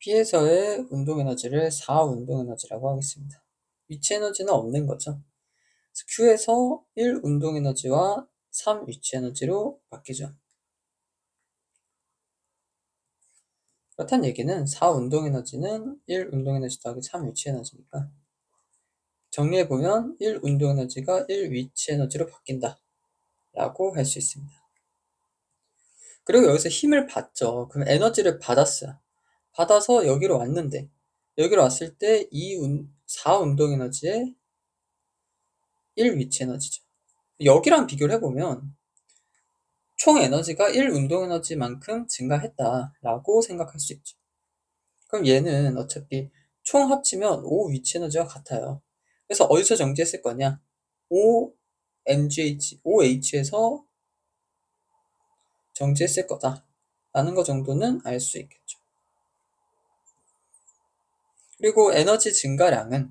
P에서의 운동 에너지를 4 운동 에너지라고 하겠습니다. 위치 에너지는 없는 거죠. Q에서 1 운동 에너지와 3 위치 에너지로 바뀌죠. 그렇다는 얘기는 4 운동 에너지는 1 운동 에너지 더하기 3 위치 에너지니까 정리해보면 1 운동 에너지가 1 위치 에너지로 바뀐다 라고 할 수 있습니다. 그리고 여기서 힘을 받죠. 그럼 에너지를 받았어요. 받아서 여기로 왔는데 여기로 왔을 때 4 운동 에너지에 1 위치 에너지죠. 여기랑 비교를 해보면 총 에너지가 1 운동 에너지만큼 증가했다라고 생각할 수 있죠. 그럼 얘는 어차피 총 합치면 5 위치 에너지와 같아요. 그래서 어디서 정지했을 거냐? 5H에서 정지했을 거다 라는 거 정도는 알 수 있겠죠. 그리고 에너지 증가량은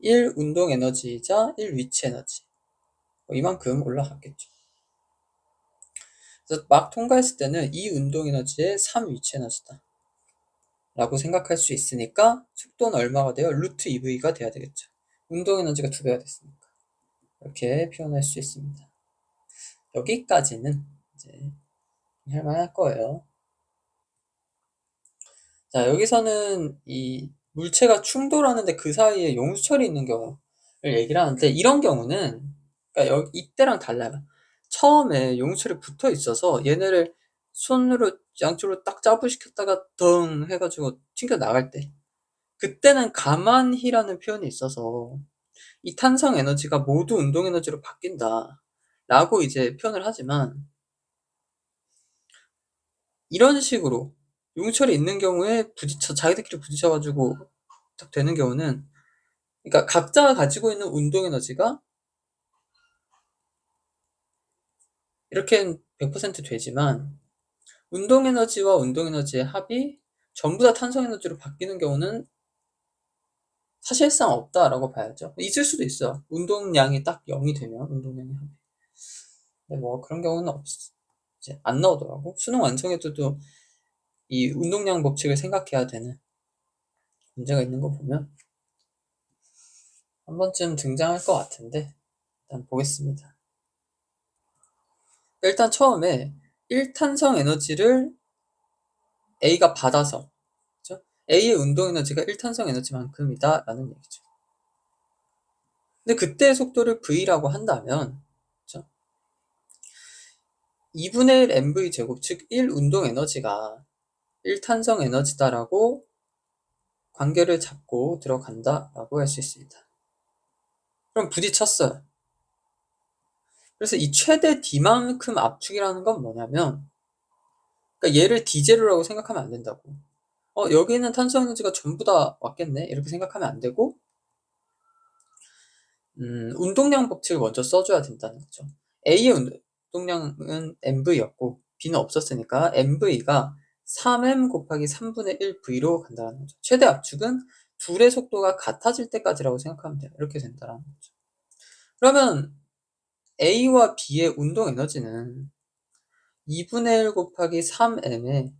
1 운동 에너지이자 1 위치 에너지 이만큼 올라갔겠죠. 그래서 막 통과했을 때는 이 운동 에너지의 3 위치 에너지다 라고 생각할 수 있으니까 속도는 얼마가 돼요? 루트 2V가 돼야 되겠죠. 운동 에너지가 2배가 됐으니까 이렇게 표현할 수 있습니다. 여기까지는 이제 할만할 거예요. 자, 여기서는 이 물체가 충돌하는데 그 사이에 용수철이 있는 경우를 얘기를 하는데 이런 경우는 그러니까 이때랑 달라요. 처음에 용수철이 붙어 있어서 얘네를 손으로 양쪽으로 딱 짜부시켰다가 덩 해가지고 튕겨 나갈 때 그때는 가만히라는 표현이 있어서 이 탄성 에너지가 모두 운동 에너지로 바뀐다 라고 이제 표현을 하지만 이런 식으로 용철이 있는 경우에 자기들끼리 부딪혀가지고 딱 되는 경우는 그러니까 각자가 가지고 있는 운동 에너지가 이렇게는 100% 되지만 운동 에너지와 운동 에너지의 합이 전부 다 탄성 에너지로 바뀌는 경우는 사실상 없다라고 봐야죠. 있을 수도 있어요. 운동량이 딱 0이 되면 운동량이 합이. 근데 뭐 그런 경우는 이제 안 나오더라고. 수능 완성에도 이 운동량 법칙을 생각해야 되는 문제가 있는 거 보면 한 번쯤 등장할 것 같은데 일단 보겠습니다. 일단 처음에 1탄성 에너지를 A가 받아서 그렇죠? A의 운동 에너지가 1탄성 에너지만큼이다 라는 얘기죠. 근데 그때의 속도를 V라고 한다면 그렇죠? 2분의 1 mv 제곱 즉 1 운동 에너지가 1탄성 에너지다라고 관계를 잡고 들어간다라고 할 수 있습니다. 그럼 부딪혔어요. 그래서 이 최대 D만큼 압축이라는 건 뭐냐면 그러니까 얘를 D0라고 생각하면 안 된다고. 여기 있는 탄소 에너지가 전부 다 왔겠네 이렇게 생각하면 안 되고 운동량 법칙을 먼저 써줘야 된다는 거죠. A의 운동량은 mv였고 B는 없었으니까 mv가 3m 곱하기 3분의 1 v로 간다는 거죠. 최대 압축은 둘의 속도가 같아질 때까지라고 생각하면 돼요. 이렇게 된다는 거죠. 그러면 A와 B의 운동 에너지는 2분의 1 곱하기 3m의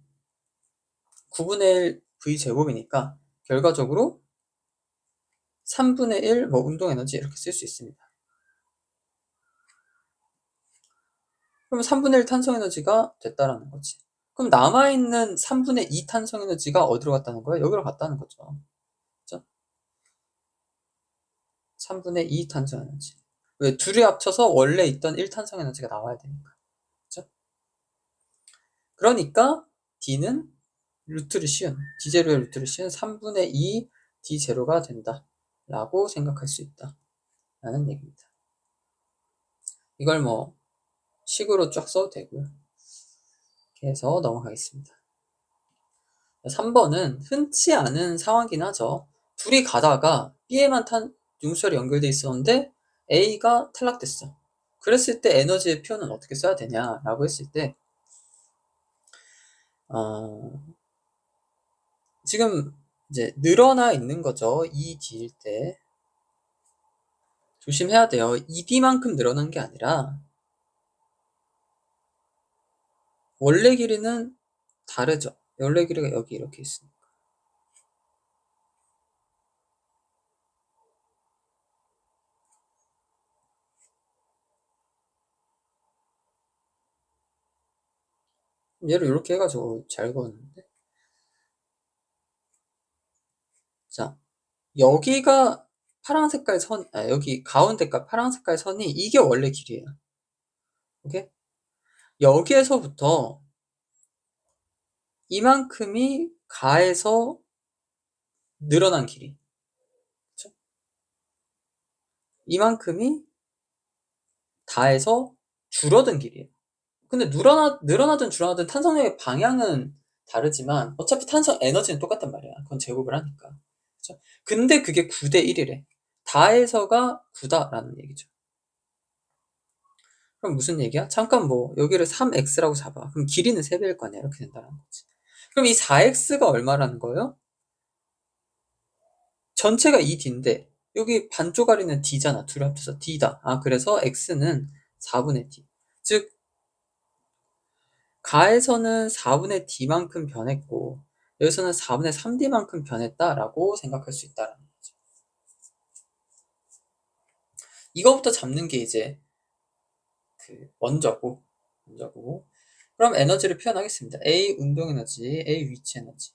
9분의 1 v제곱이니까 결과적으로 3분의 1 운동 에너지 이렇게 쓸 수 있습니다. 그럼 3분의 1 탄성 에너지가 됐다라는 거지. 그럼 남아있는 3분의 2 탄성 에너지가 어디로 갔다는 거예요? 여기로 갔다는 거죠. 그죠? 3분의 2 탄성 에너지. 왜? 둘이 합쳐서 원래 있던 1 탄성 에너지가 나와야 되니까. 그죠? 그러니까 D는 루트를 씌운, D0의 루트를 씌운 3분의 2 D0가 된다. 라고 생각할 수 있다. 라는 얘기입니다. 이걸 뭐 식으로 쫙 써도 되고요. 이렇게 해서 넘어가겠습니다. 3번은 흔치 않은 상황이긴 하죠. 둘이 가다가 B에만 융설이 연결돼 있었는데 A가 탈락됐어. 그랬을 때 에너지의 표현은 어떻게 써야 되냐라고 했을 때 지금 이제 늘어나 있는 거죠. 2D일 때 조심해야 돼요. 2D만큼 늘어난 게 아니라 원래 길이는 다르죠. 연례 길이가 여기 이렇게 있으니까. 얘를 이렇게 해가지고 잘 그었는데. 자, 여기가 파란 색깔 선, 여기 가운데가 파란 색깔 선이 이게 원래 길이에요. 오케이? 여기에서부터 이만큼이 가에서 늘어난 길이. 그쵸? 이만큼이 다에서 줄어든 길이에요. 근데 늘어나든 줄어나든 탄성력의 방향은 다르지만 어차피 탄성 에너지는 똑같단 말이야. 그건 제곱을 하니까. 그쵸? 근데 그게 9대 1이래. 다에서가 9다라는 얘기죠. 그럼 무슨 얘기야? 잠깐 뭐 여기를 3x라고 잡아. 그럼 길이는 3배일 거 아니야. 이렇게 된다는 거지. 그럼 이 4x가 얼마라는 거예요? 전체가 2d인데 여기 반쪽짜리는 d잖아. 둘 합쳐서 d다. 그래서 x는 4분의 d. 즉 가에서는 4분의 d만큼 변했고 여기서는 4분의 3d만큼 변했다라고 생각할 수 있다라는 거죠. 이거부터 잡는 게 이제 그 원저고 그럼 에너지를 표현하겠습니다. A 운동 에너지, A 위치 에너지,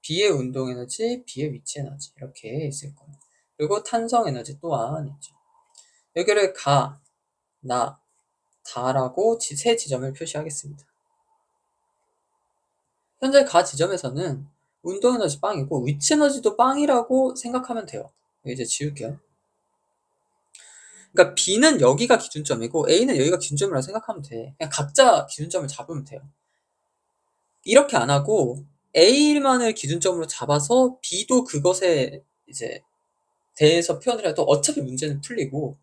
B의 운동 에너지, B의 위치 에너지 이렇게 있을 거예요. 그리고 탄성 에너지 또한 있죠. 여기를 가, 나, 다라고 세 지점을 표시하겠습니다. 현재 가 지점에서는 운동 에너지 빵이고 위치 에너지도 빵이라고 생각하면 돼요. 이제 지울게요. 그러니까 B는 여기가 기준점이고 A는 여기가 기준점이라고 생각하면 돼. 그냥 각자 기준점을 잡으면 돼요. 이렇게 안 하고 A만을 기준점으로 잡아서 B도 그것에 이제 대해서 표현을 해도 어차피 문제는 풀리고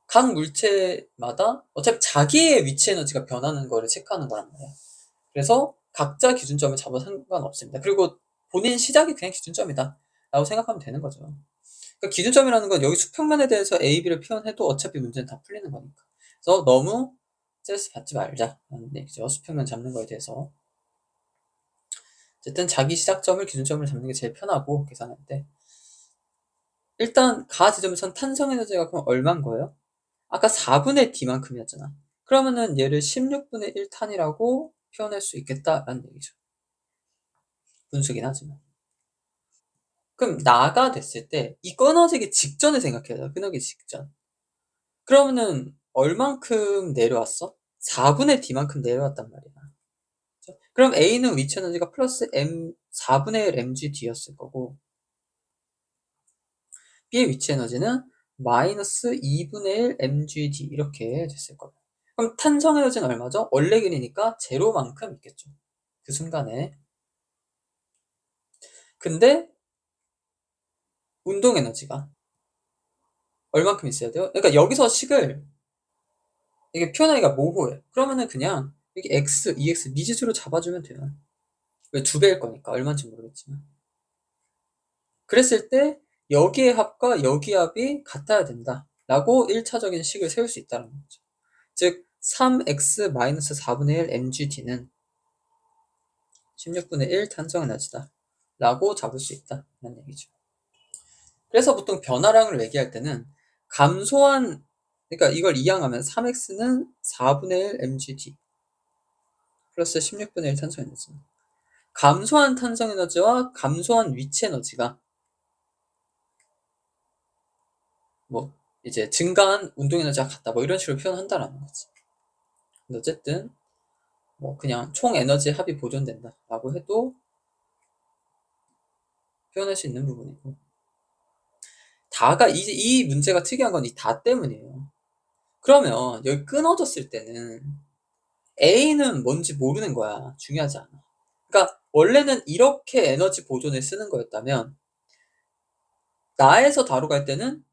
각 물체마다 어차피 자기의 위치 에너지가 변하는 거를 체크하는 거란 말이야. 그래서 각자 기준점을 잡아도 상관없습니다. 그리고 본인 시작이 그냥 기준점이다 라고 생각하면 되는 거죠. 그러니까 기준점이라는 건 여기 수평면에 대해서 A, B를 표현해도 어차피 문제는 다 풀리는 거니까. 그래서 너무 스트레스 받지 말자라는 얘기죠. 수평면 잡는 거에 대해서. 어쨌든 자기 시작점을 기준점을 잡는 게 제일 편하고 계산할 때. 일단 가 지점에선 탄성 에너지가 그럼 얼마인 거예요? 아까 4분의 D만큼이었잖아. 그러면은 얘를 16분의 1탄이라고 표현할 수 있겠다라는 얘기죠. 분수긴 하지만. 그럼 나가 됐을 때 이 끊어지기 직전에 생각해요. 끊어지기 직전. 그러면은 얼만큼 내려왔어? 4분의 D만큼 내려왔단 말이야. 그렇죠? 그럼 A는 위치 에너지가 플러스 M 4분의 1 mgd였을 거고 B의 위치 에너지는 마이너스 2분의 1 mgd 이렇게 됐을 거예요. 그럼 탄성 에너지는 얼마죠? 원래 길이니까 제로만큼 있겠죠. 그 순간에. 근데 운동 에너지가 얼만큼 있어야 돼요? 그러니까 여기서 식을 이게 표현하기가 모호해. 그러면은 그냥 여기 x, 2x 미지수로 잡아주면 돼요. 왜 2배일 거니까 얼마인지 모르겠지만. 그랬을 때 여기의 합과 여기 합이 같아야 된다 라고 1차적인 식을 세울 수 있다는 거죠. 즉 3x-4분의 1 mgd는 16분의 1 탄성 에너지다 라고 잡을 수 있다는 얘기죠. 그래서 보통 변화량을 얘기할 때는 감소한, 그러니까 이걸 이항하면 3x는 4분의 1 mgd 플러스 16분의 1 탄성 에너지, 감소한 탄성 에너지와 감소한 위치 에너지가 뭐 이제 증가한 운동 에너지가 같다 뭐 이런 식으로 표현한다라는 거지. 근데 어쨌든 뭐 그냥 총 에너지 합이 보존된다 라고 해도 표현할 수 있는 부분이고, 다가 이 문제가 특이한 건 이 다 때문이에요. 그러면 여기 끊어졌을 때는 A는 뭔지 모르는 거야. 중요하지 않아. 그러니까 원래는 이렇게 에너지 보존을 쓰는 거였다면 나에서 다로 갈 때는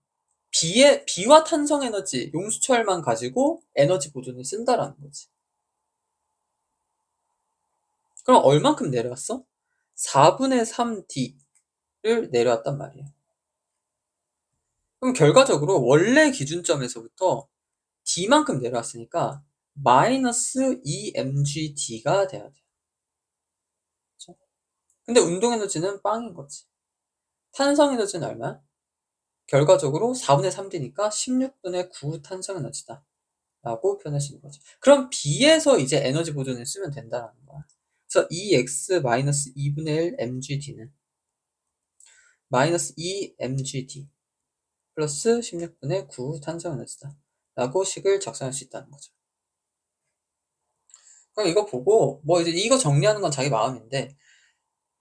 B와 탄성 에너지 용수철만 가지고 에너지 보존을 쓴다라는 거지. 그럼 얼만큼 내려왔어? 4분의 3D를 내려왔단 말이에요. 그럼 결과적으로 원래 기준점에서부터 D만큼 내려왔으니까 마이너스 2mgd가 돼야 돼요. 근데 운동 에너지는 빵인 거지. 탄성 에너지는 얼마야? 결과적으로 4분의 3D니까 16분의 9 탄성 에너지다 라고 표현할 수 있는 거죠. 그럼 B에서 이제 에너지 보존을 쓰면 된다는 거야. 그래서 EX-2분의 1 mgd는 마이너스 2 mgd 플러스 16분의 9 탄성 에너지다 라고 식을 작성할 수 있다는 거죠. 그럼 이거 보고 뭐 이제 이거 정리하는 건 자기 마음인데,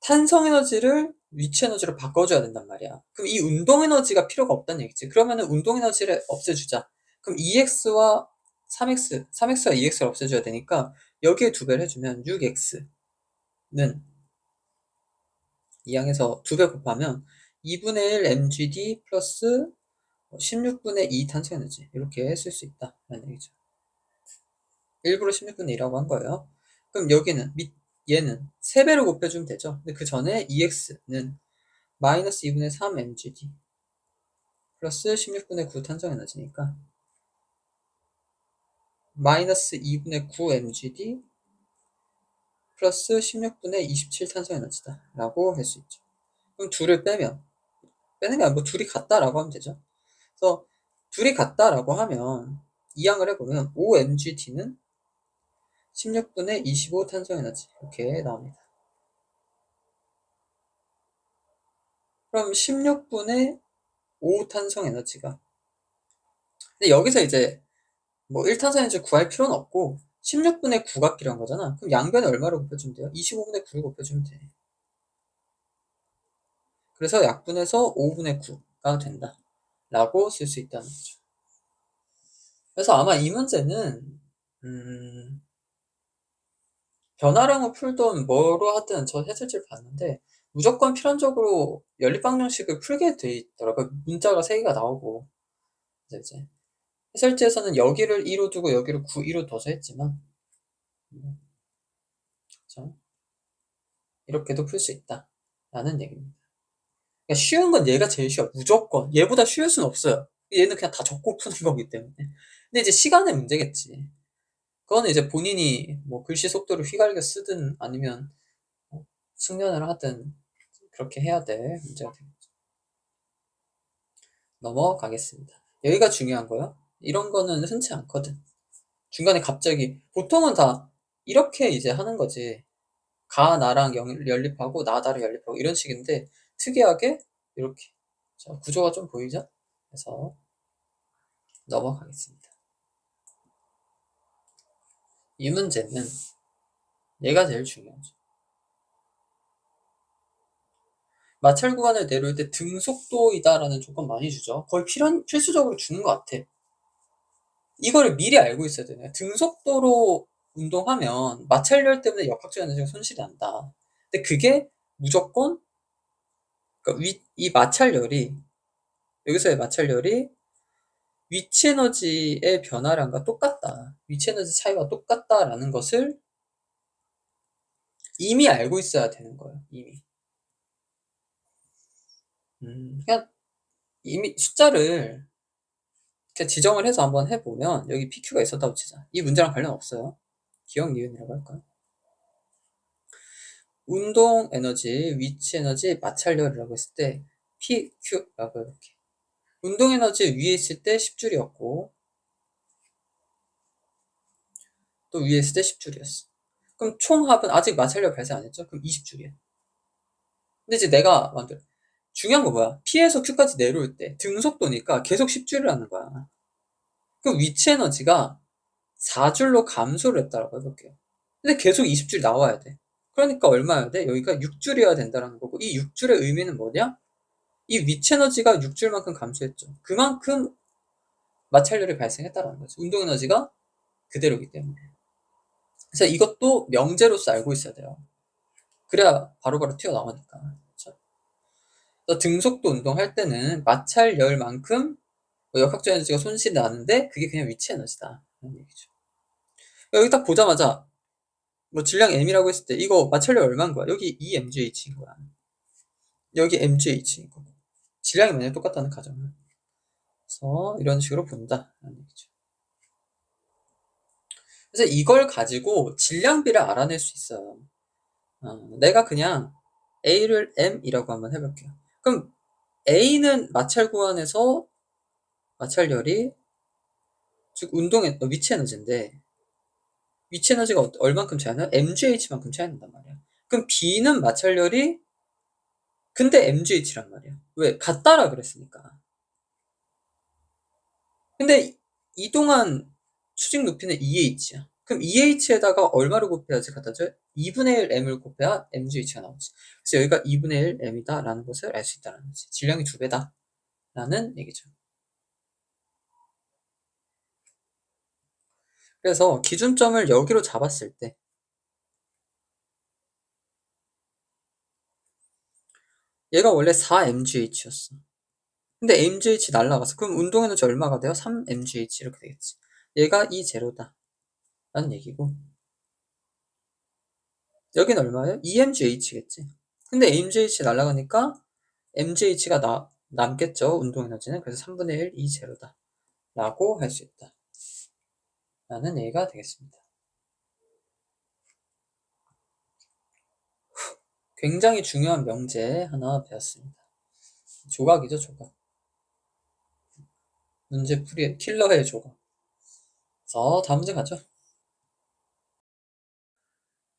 탄성 에너지를 위치 에너지로 바꿔줘야 된단 말이야. 그럼 이 운동 에너지가 필요가 없다는 얘기지. 그러면은 운동 에너지를 없애주자. 그럼 2x와 3x와 2x를 없애줘야 되니까 여기에 2배를 해주면 6x는 이 양에서 2배 곱하면 2분의 1 mgd 플러스 16분의 2 탄성 에너지 이렇게 쓸 수 있다는 얘기죠. 일부러 16분의 2라고 한 거예요. 그럼 여기는 얘는 3배로 곱해주면 되죠. 근데 그 전에 2x는 마이너스 2분의 3 mgd 플러스 16분의 9 탄성 에너지니까 마이너스 2분의 9 mgd 플러스 16분의 27 탄성 에너지다 라고 할 수 있죠. 그럼 둘을 빼면, 빼는 게 아니라 뭐 둘이 같다라고 하면 되죠. 그래서 둘이 같다라고 하면 이항을 해보면 5mgd는 16분의 25 탄성 에너지 이렇게 나옵니다. 그럼 16분의 5 탄성 에너지가, 근데 여기서 이제 뭐 1탄성 에너지 구할 필요는 없고 16분의 9가 필요한 거잖아. 그럼 양변에 얼마로 곱해주면 돼요? 25분의 9를 곱해주면 돼. 그래서 약분해서 5분의 9가 된다 라고 쓸 수 있다는 거죠. 그래서 아마 이 문제는 변화량을 풀던 뭐로 하든 저 해설지를 봤는데 무조건 필연적으로 연립방정식을 풀게 돼 있더라고요. 문자가 3개가 나오고. 그래서 이제 해설지에서는 여기를 2로 두고 여기를 9, 2로 둬서 했지만 그렇죠? 이렇게도 풀 수 있다 라는 얘기입니다. 그러니까 쉬운 건 얘가 제일 쉬워. 무조건 얘보다 쉬울 수는 없어요. 얘는 그냥 다 적고 푸는 거기 때문에. 근데 이제 시간의 문제겠지. 그거는 이제 본인이 뭐 글씨 속도를 휘갈겨 쓰든 아니면 숙련을 하든 그렇게 해야 될 문제가 되겠죠. 넘어가겠습니다. 여기가 중요한 거요. 이런 거는 흔치 않거든. 중간에 갑자기 보통은 다 이렇게 이제 하는 거지. 가 나랑 연립하고 나 나를 연립하고 이런 식인데 특이하게 이렇게. 자, 구조가 좀 보이죠? 그래서 넘어가겠습니다. 이 문제는 얘가 제일 중요하죠. 마찰 구간을 내려올 때 등속도이다라는 조건 많이 주죠. 거의 필수적으로 주는 것 같아. 이거를 미리 알고 있어야 되네. 등속도로 운동하면 마찰열 때문에 역학적 에너지가 손실이 난다. 근데 그게 무조건, 그러니까 이 마찰열이, 여기서의 마찰열이 위치 에너지의 변화량과 똑같다. 위치 에너지 차이와 똑같다라는 것을 이미 알고 있어야 되는 거예요. 이미. 그냥 이미 숫자를 지정을 해서 한번 해보면 여기 PQ가 있었다고 치자. 이 문제랑 관련 없어요. 기억 니은이라고 할까요? 운동 에너지, 위치 에너지, 마찰열이라고 했을 때 PQ라고 이렇게. 운동 에너지 위에 있을 때 10줄이었고 또 위에 있을 때 10줄이었어. 그럼 총합은 아직 마찰열 발생 안 했죠? 그럼 20줄이야. 근데 이제 내가 만들 중요한 거 뭐야? P에서 Q까지 내려올 때 등속도니까 계속 10줄을 하는 거야. 그럼 위치 에너지가 4줄로 감소를 했다라고 해볼게요. 근데 계속 20줄이 나와야 돼. 그러니까 얼마여야 돼? 여기가 6줄이어야 된다는 거고, 이 6줄의 의미는 뭐냐? 이 위치 에너지가 6줄만큼 감소했죠. 그만큼 마찰열이 발생했다는 거죠. 운동 에너지가 그대로이기 때문에. 그래서 이것도 명제로서 알고 있어야 돼요. 그래야 바로바로 튀어나오니까. 그렇죠? 등속도 운동할 때는 마찰열만큼 역학적 에너지가 손실이 나는데 그게 그냥 위치 에너지다. 라는 얘기죠. 여기 딱 보자마자 뭐 질량 M이라고 했을 때 이거 마찰열 얼마인 거야? 여기 EMGH인 거야. 여기 MGH인 거고. 질량이 만약 똑같다는 가정은. 그래서 이런 식으로 본다라는 얘기죠. 그래서 이걸 가지고 질량비를 알아낼 수 있어요. 내가 그냥 A를 M이라고 한번 해볼게요. 그럼 A는 마찰 구간에서 마찰열이 즉 운동의 위치 에너지인데 위치 에너지가 얼만큼 차이나요? mgh만큼 차이 난단 말이야. 그럼 B는 마찰열이 근데 mgh란 말이야. 왜? 같다라 그랬으니까. 근데 이동한 수직 높이는 EH야. 그럼 EH에다가 얼마를 곱해야지 같아져요? 2분의 1 m을 곱해야 mgh가 나오지. 그래서 여기가 2분의 1 m이다 라는 것을 알 수 있다는 거지. 질량이 2배다 라는 얘기죠. 그래서 기준점을 여기로 잡았을 때 얘가 원래 4mgh였어. 근데 mgh 날라갔어. 그럼 운동 에너지 얼마가 돼요? 3mgh 이렇게 되겠지. 얘가 이 제로다 라는 얘기고 여긴 얼마예요? 2mgh겠지. 근데 mgh 날라가니까 mgh가 남겠죠. 운동 에너지는. 그래서 3분의 1 이 제로다 라고 할 수 있다 라는 얘기가 되겠습니다. 굉장히 중요한 명제 하나 배웠습니다. 조각이죠, 조각. 문제풀이의 킬러의 조각. 그래서 다음 문제 가죠.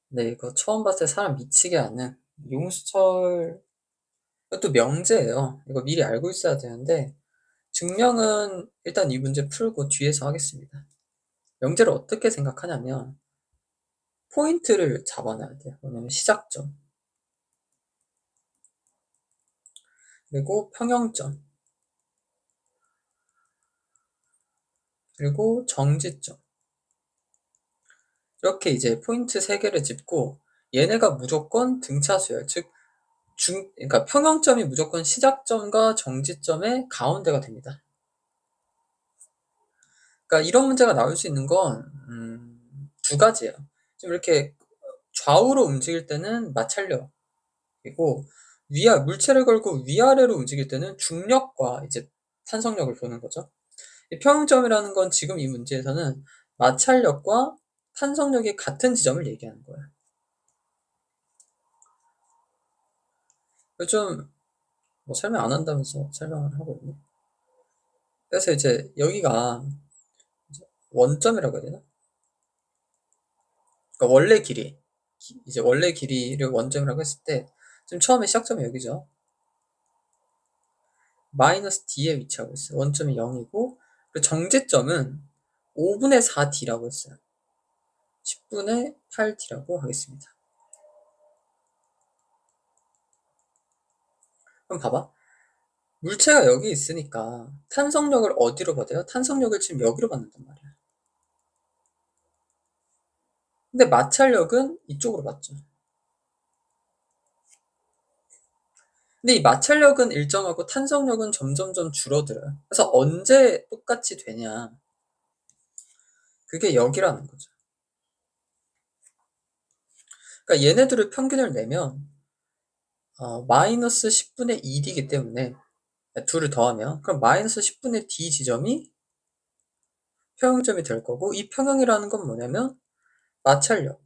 네, 이거 처음 봤을 때 사람 미치게 하는 용수철. 이것도 명제예요. 이거 미리 알고 있어야 되는데 증명은 일단 이 문제 풀고 뒤에서 하겠습니다. 명제를 어떻게 생각하냐면 포인트를 잡아놔야 돼요. 왜냐면 시작점 그리고 평형점 그리고 정지점 이렇게 이제 포인트 3개를 짚고 얘네가 무조건 등차수열 즉 그러니까 평형점이 무조건 시작점과 정지점의 가운데가 됩니다. 그러니까 이런 문제가 나올 수 있는 건 두 가지예요. 좀 이렇게 좌우로 움직일 때는 마찰력이고 물체를 걸고 위아래로 움직일 때는 중력과 이제 탄성력을 보는 거죠. 이 평형점이라는 건 지금 이 문제에서는 마찰력과 탄성력이 같은 지점을 얘기하는 거예요. 좀 뭐 설명 안 한다면서 설명을 하고 있네. 그래서 이제 여기가 원점이라고 해야 되나? 그러니까 원래 길이 이제 원래 길이를 원점이라고 했을 때 지금 처음에 시작점이 여기죠. 마이너스 d에 위치하고 있어요. 원점이 0이고 그리고 정제점은 5분의 4d라고 했어요. 10분의 8d라고 하겠습니다. 그럼 봐봐. 물체가 여기 있으니까 탄성력을 어디로 받아요? 탄성력을 지금 여기로 받는단 말이야. 근데 마찰력은 이쪽으로 받죠. 근데 이 마찰력은 일정하고 탄성력은 점점점 줄어들어요. 그래서 언제 똑같이 되냐? 그게 여기라는 거죠. 그러니까 얘네들을 평균을 내면 마이너스 10분의 1이기 때문에 둘을 더하면 그럼 마이너스 10분의 d 지점이 평형점이 될 거고 이 평형이라는 건 뭐냐면 마찰력과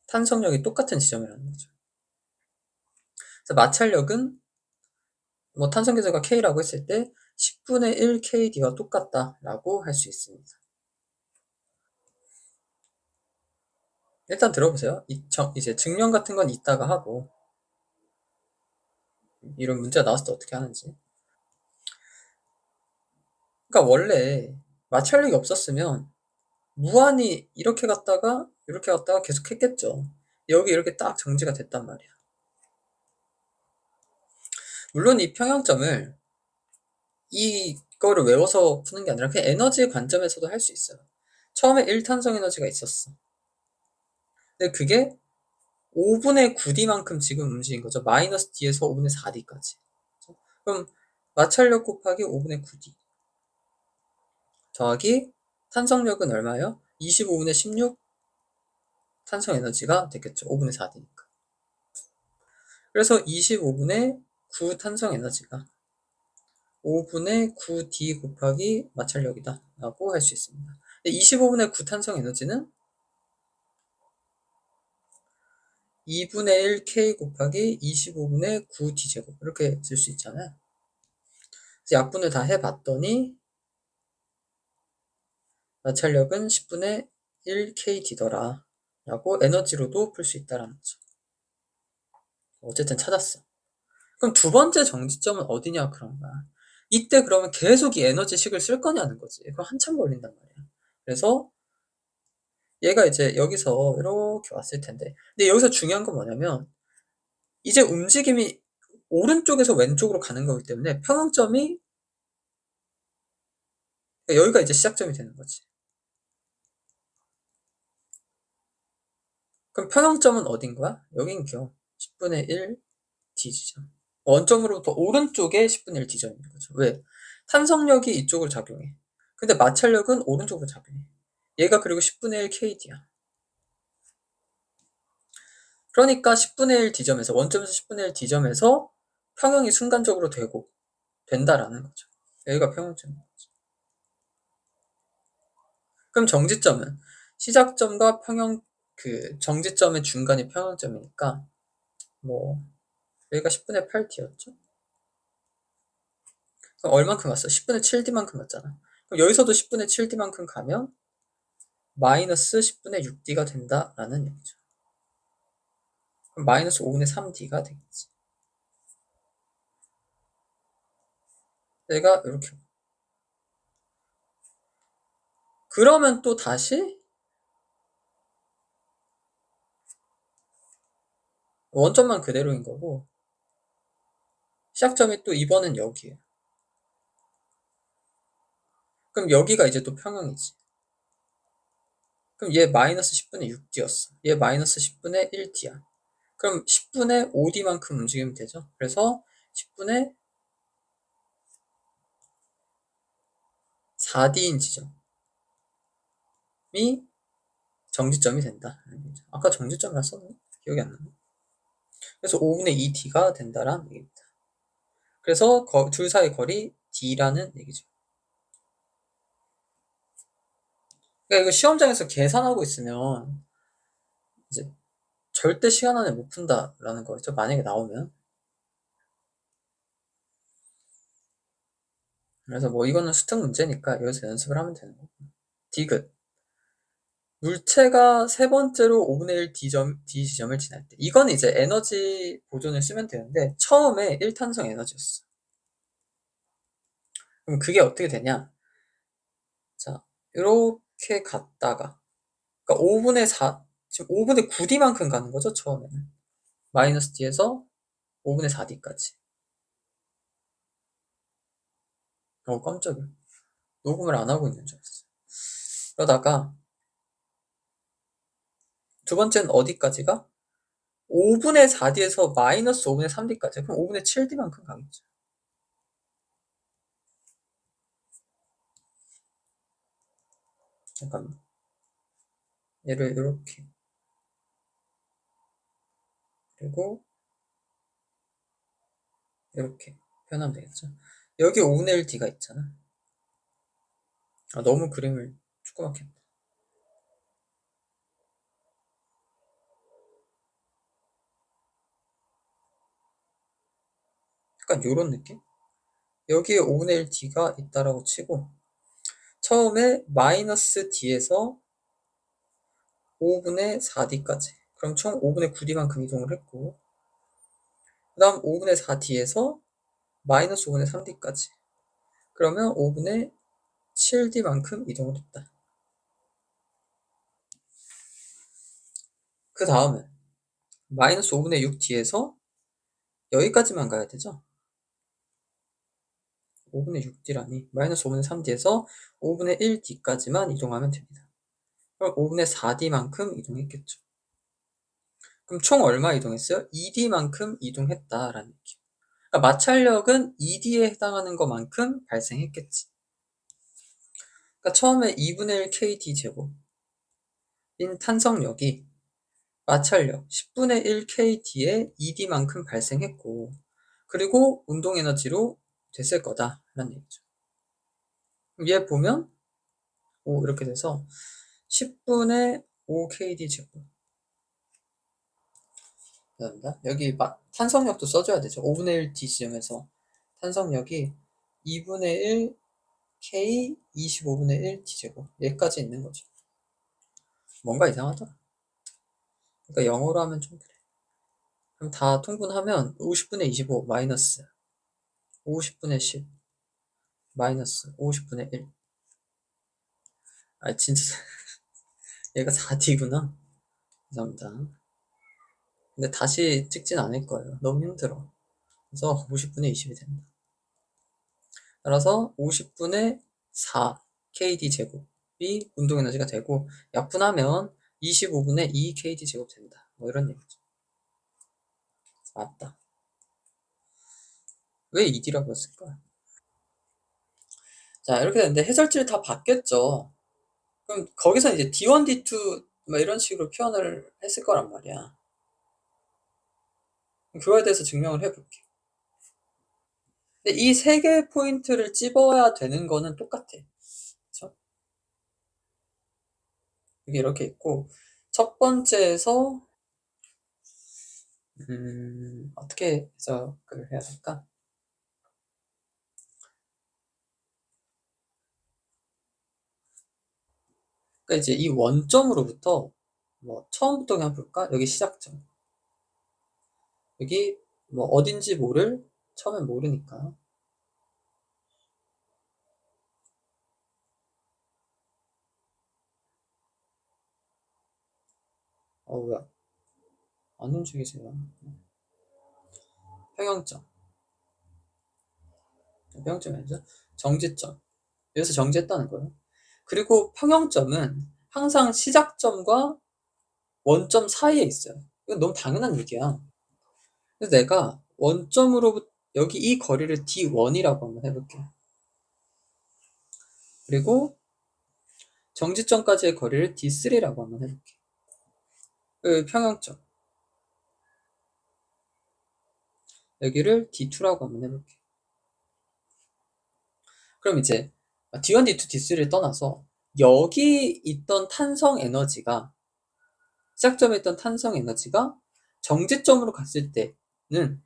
탄성력이 똑같은 지점이라는 거죠. 그래서 마찰력은 뭐 탄성계수가 k라고 했을 때 10분의 1 kd와 똑같다라고 할 수 있습니다. 일단 들어보세요. 이제 증명 같은 건 이따가 하고 이런 문제가 나왔을 때 어떻게 하는지. 그러니까 원래 마찰력이 없었으면 무한히 이렇게 갔다가 계속 했겠죠. 여기 이렇게 딱 정지가 됐단 말이야. 물론 이 평형점을 이거를 외워서 푸는 게 아니라 그냥 에너지의 관점에서도 할 수 있어요. 처음에 1탄성 에너지가 있었어. 근데 그게 5분의 9d만큼 지금 움직인 거죠. 마이너스 d에서 5분의 4d까지. 그럼 마찰력 곱하기 5분의 9d 더하기 탄성력은 얼마예요? 25분의 16 탄성 에너지가 됐겠죠. 5분의 4d니까. 그래서 25분의 9 탄성 에너지가 5분의 9d 곱하기 마찰력이다 라고 할 수 있습니다. 25분의 9 탄성 에너지는 2분의 1K 곱하기 25분의 9D제곱 이렇게 쓸 수 있잖아요. 그래서 약분을 다 해봤더니 마찰력은 10분의 1KD더라 라고 에너지로도 풀 수 있다라는 거죠. 어쨌든 찾았어. 그럼 두 번째 정지점은 어디냐 그런 거야. 이때 그러면 계속 이 에너지식을 쓸 거냐는 거지. 그럼 한참 걸린단 말이야. 그래서 얘가 이제 여기서 이렇게 왔을 텐데, 근데 여기서 중요한 건 뭐냐면 이제 움직임이 오른쪽에서 왼쪽으로 가는 거기 때문에 평형점이, 여기가 이제 시작점이 되는 거지. 그럼 평형점은 어딘 거야? 여긴 겨 10분의 1 D지점. 원점으로부터 오른쪽에 10분의 1 D점인 거죠. 왜? 탄성력이 이쪽으로 작용해. 근데 마찰력은 오른쪽으로 작용해. 얘가 그리고 10분의 1 KD야. 그러니까 10분의 1 D점에서, 원점에서 10분의 1 D점에서 평형이 순간적으로 된다라는 거죠. 여기가 평형점인 거죠. 그럼 정지점은 시작점과 정지점의 중간이 평형점이니까 뭐 여기가 10분의 8D였죠. 그럼 얼만큼 갔어? 10분의 7D만큼 갔잖아. 그럼 여기서도 10분의 7D만큼 가면 마이너스 10분의 6D가 된다라는 얘기죠. 그럼 마이너스 5분의 3D가 되겠지. 내가 이렇게. 그러면 또 다시 원점만 그대로인 거고 시작점이 또 이번엔 여기에요. 그럼 여기가 이제 또 평형이지. 그럼 얘 마이너스 10분의 6D였어. 얘 마이너스 10분의 1D야. 그럼 10분의 5D만큼 움직이면 되죠. 그래서 10분의 4D인 지점이 정지점이 된다. 아까 정지점이라 썼나? 기억이 안 나네. 그래서 5분의 2D가 된다라는 얘기입니다. 그래서 둘 사이 거리 D라는 얘기죠. 그러니까 이거 시험장에서 계산하고 있으면 이제 절대 시간 안에 못 푼다라는 거죠. 만약에 나오면. 그래서 뭐 이거는 수특 문제니까 여기서 연습을 하면 되는 거고. 디귿. 물체가 세 번째로 5분의 1 D 지점을 지날 때. 이건 이제 에너지 보존을 쓰면 되는데 처음에 1탄성 에너지였어. 그럼 그게 어떻게 되냐? 자, 이렇게 갔다가 그러니까 5분의 4, 지금 5분의 9D만큼 가는 거죠, 처음에는. 마이너스 D에서 5분의 4D까지. 깜짝이야. 녹음을 안 하고 있는 줄 알았어. 그러다가 두 번째는 어디까지가? 5분의 4D에서 마이너스 5분의 3D까지. 그럼 5분의 7D만큼 가겠죠. 잠깐만. 얘를 이렇게. 그리고 이렇게 표현하면 되겠죠. 여기 5분의 1D가 있잖아. 너무 그림을 조그맣게 했다. 약간 요런 느낌? 여기에 5분의 1D가 있다라고 치고 처음에 마이너스 D에서 5분의 4D까지. 그럼 총 5분의 9D만큼 이동을 했고 그 다음 5분의 4D에서 마이너스 5분의 3D까지. 그러면 5분의 7D만큼 이동을 했다. 그 다음은 마이너스 5분의 6D에서 여기까지만 가야 되죠. 5분의 6D라니 마이너스 5분의 3D에서 5분의 1D까지만 이동하면 됩니다. 그럼 5분의 4D만큼 이동했겠죠. 그럼 총 얼마 이동했어요? 2D만큼 이동했다라는 얘기예요. 그러니까 마찰력은 2D에 해당하는 것만큼 발생했겠지. 그러니까 처음에 2분의 1 KD 제곱인 탄성력이 마찰력 10분의 1 KD에 2D만큼 발생했고 그리고 운동에너지로 됐을 거다라는 얘기죠. 얘 보면 이렇게 돼서 10분의 5 KD 제곱 죄송합니다. 여기 탄성력도 써줘야 되죠. 5분의 1 D 지점에서 탄성력이 2분의 1 K 25분의 1 T제곱 여기까지 있는 거죠. 뭔가 이상하더라. 그러니까 영어로 하면 좀 그래. 그럼 다 통분하면 50분의 25 마이너스 50분의 10 마이너스 50분의 1. 아 진짜 얘가 4D구나. 죄송합니다. 근데 다시 찍진 않을 거예요. 너무 힘들어. 그래서 50분의 20이 된다. 따라서 50분의 4 KD 제곱이 운동 에너지가 되고 약분하면 25분의 2 KD 제곱 된다. 뭐 이런 얘기죠. 맞다. 왜 2D라고 했을까? 자, 이렇게 되는데 해설지를 다 봤겠죠. 그럼 거기서 이제 D1, D2 뭐 이런 식으로 표현을 했을 거란 말이야. 그거에 대해서 증명을 해볼게. 근데 이 세 개의 포인트를 찝어야 되는 거는 똑같아. 그쵸? 이게 이렇게 있고 첫 번째에서 어떻게 해석을 해야 될까? 그러니까 이제 이 원점으로부터 뭐 처음부터 그냥 볼까? 여기 시작점. 여기 뭐 어딘지 처음엔 모르니까. 왜 안 움직이세요? 평형점. 평형점이 아니죠? 정지점. 여기서 정지했다는 거예요. 그리고 평형점은 항상 시작점과 원점 사이에 있어요. 이건 너무 당연한 얘기야. 그래서 내가 원점으로부터 여기 이 거리를 D1이라고 한번 해볼게. 그리고 정지점까지의 거리를 D3라고 한번 해볼게. 그 평형점. 여기를 D2라고 한번 해볼게. 그럼 이제 D1, D2, D3를 떠나서 여기 있던 탄성 에너지가 시작점에 있던 탄성 에너지가 정지점으로 갔을 때는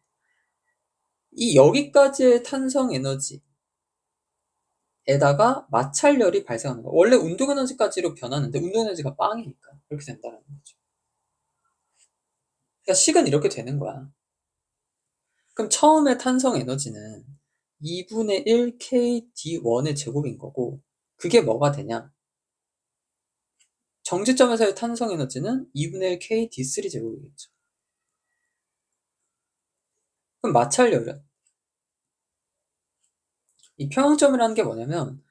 이 여기까지의 탄성 에너지에다가 마찰열이 발생하는 거야. 원래 운동 에너지까지로 변하는데 운동 에너지가 빵이니까 그렇게 된다는 거죠. 그러니까 식은 이렇게 되는 거야. 그럼 처음에 탄성 에너지는 2분의 1 KD1의 제곱인 거고 그게 뭐가 되냐? 정지점에서의 탄성 에너지는 2분의 1 KD3 제곱이겠죠. 그럼 마찰열은 이 평형점이라는 게 뭐냐면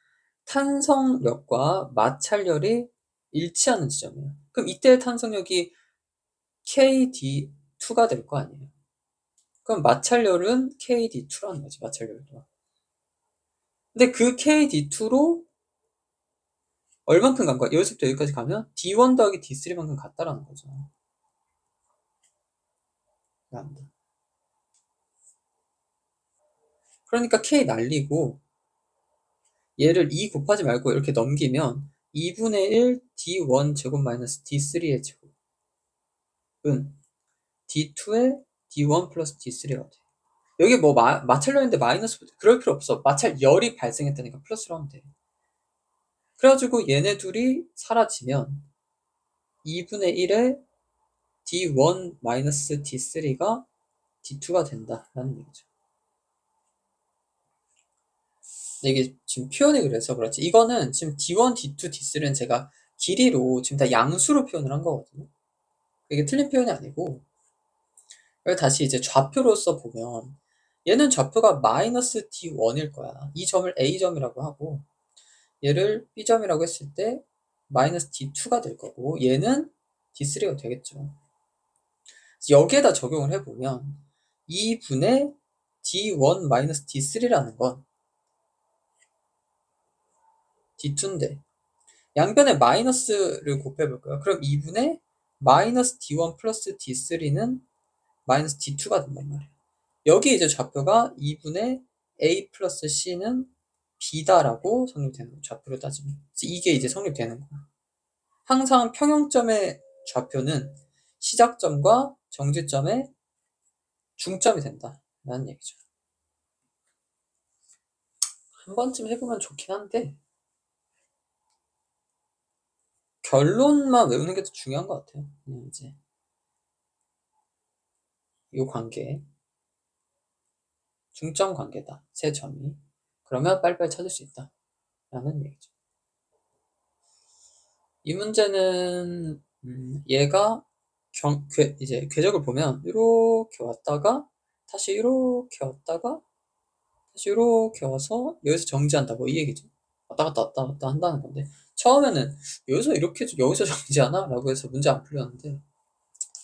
탄성력과 마찰열이 일치하는 지점이에요. 그럼 이때의 탄성력이 KD2가 될 거 아니에요. 그럼 마찰열은 KD2라는 거지, 마찰열도. 근데 그 KD2로 얼만큼 간 거야? 여기서부터 여기까지 가면 D1 더하기 D3만큼 같다라는 거죠. 그러니까 K 날리고 얘를 2 곱하지 말고 이렇게 넘기면 2분의 1 D1 제곱 마이너스 D3의 제곱은 D2의 D1 플러스 D3가 돼. 여기 뭐 마찰열인데 마이너스 그럴 필요 없어. 마찰열이 발생했다니까 플러스로 하면 돼. 그래가지고 얘네 둘이 사라지면 2분의 1의 D1 마이너스 D3가 D2가 된다라는 얘기죠. 이게 지금 표현이 그래서 그렇지. 이거는 지금 D1, D2, D3는 제가 길이로 지금 다 양수로 표현을 한 거거든요. 이게 틀린 표현이 아니고. 다시 이제 좌표로서 보면 얘는 좌표가 마이너스 D1일 거야. 이 점을 A점이라고 하고 얘를 B점이라고 했을 때 마이너스 D2가 될 거고 얘는 D3가 되겠죠. 여기에다 적용을 해보면 2분의 D1 마이너스 D3라는 건 D2인데 양변에 마이너스를 곱해볼까요? 그럼 2분의 마이너스 D1 플러스 D3는 마이너스 D2가 된단 말이에요. 여기 이제 좌표가 2분의 A 플러스 C는 B다라고 성립되는 거예요. 좌표로 따지면. 이게 이제 성립되는 거야. 항상 평형점의 좌표는 시작점과 정지점의 중점이 된다라는 얘기죠. 한 번쯤 해보면 좋긴 한데 결론만 외우는 게 더 중요한 것 같아요. 그냥 이제 이 관계 중점 관계다. 세 점이. 그러면 빨리빨리 찾을 수 있다라는 얘기죠. 이 문제는 얘가 이제 궤적을 보면 이렇게 왔다가 다시 이렇게 왔다가 다시 이렇게 와서 여기서 정지한다. 뭐 이 얘기죠. 왔다 갔다 왔다 갔다 한다는 건데 처음에는 여기서 이렇게 해서 여기서 정지하나? 라고 해서 문제 안 풀렸는데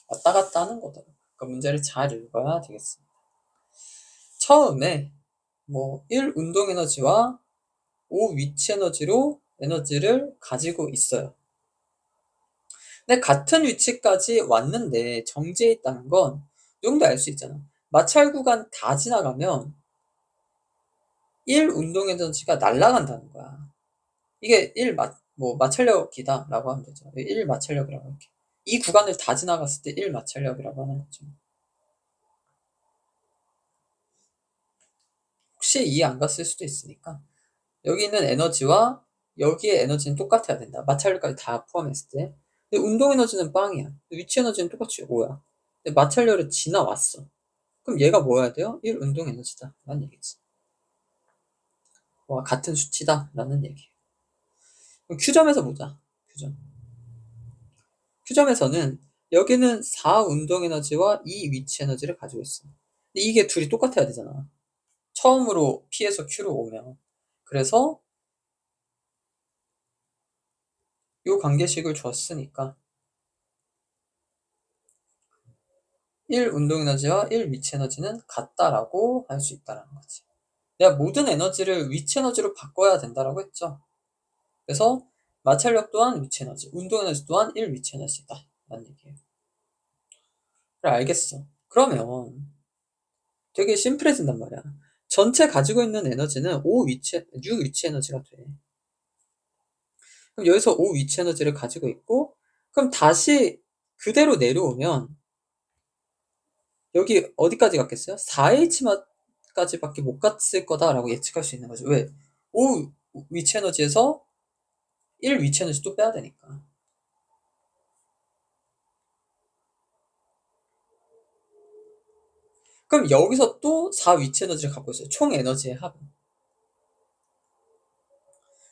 왔다 갔다 하는 거더라고요. 그러니까 문제를 잘 읽어야 되겠습니다. 처음에 뭐 1 운동 에너지와 5 위치 에너지로 에너지를 가지고 있어요. 근데 같은 위치까지 왔는데 정지해 있다는 건 이 정도 알 수 있잖아. 마찰 구간 다 지나가면 1 운동 에너지가 날아간다는 거야. 이게 마찰력이다 라고 하면 되죠. 1 마찰력이라고 할게. 이 구간을 다 지나갔을 때 1 마찰력이라고 하는 거죠. 혹시 이해 안 갔을 수도 있으니까 여기 있는 에너지와 여기의 에너지는 똑같아야 된다. 마찰력까지 다 포함했을 때. 근데 운동 에너지는 빵이야. 위치 에너지는 똑같이 5야. 근데 마찰력을 지나왔어. 그럼 얘가 뭐여야 돼요? 1 운동 에너지다 라는 얘기지. 와, 같은 수치다 라는 얘기예요. 그럼 Q점에서 보자. Q점에서는 여기는 4 운동 에너지와 2 위치 에너지를 가지고 있어. 근데 이게 둘이 똑같아야 되잖아. 처음으로 P에서 Q로 오면. 그래서 이 관계식을 줬으니까 1 운동 에너지와 1 위치 에너지는 같다라고 할 수 있다는 거지. 내가 모든 에너지를 위치 에너지로 바꿔야 된다라고 했죠. 그래서 마찰력 또한 위치 에너지, 운동 에너지 또한 1 위치 에너지다 라는 얘기예요. 그래, 알겠어. 그러면 되게 심플해진단 말이야. 전체 가지고 있는 에너지는 6 위치 에너지가 돼. 그럼 여기서 5 위치 에너지를 가지고 있고, 그럼 다시 그대로 내려오면 여기 어디까지 갔겠어요? 4H까지밖에 못 갔을 거다라고 예측할 수 있는 거죠. 왜? 5 위치 에너지에서 1 위치 에너지 또 빼야 되니까. 그럼 여기서 또 4 위치 에너지를 갖고 있어요. 총 에너지의 합은.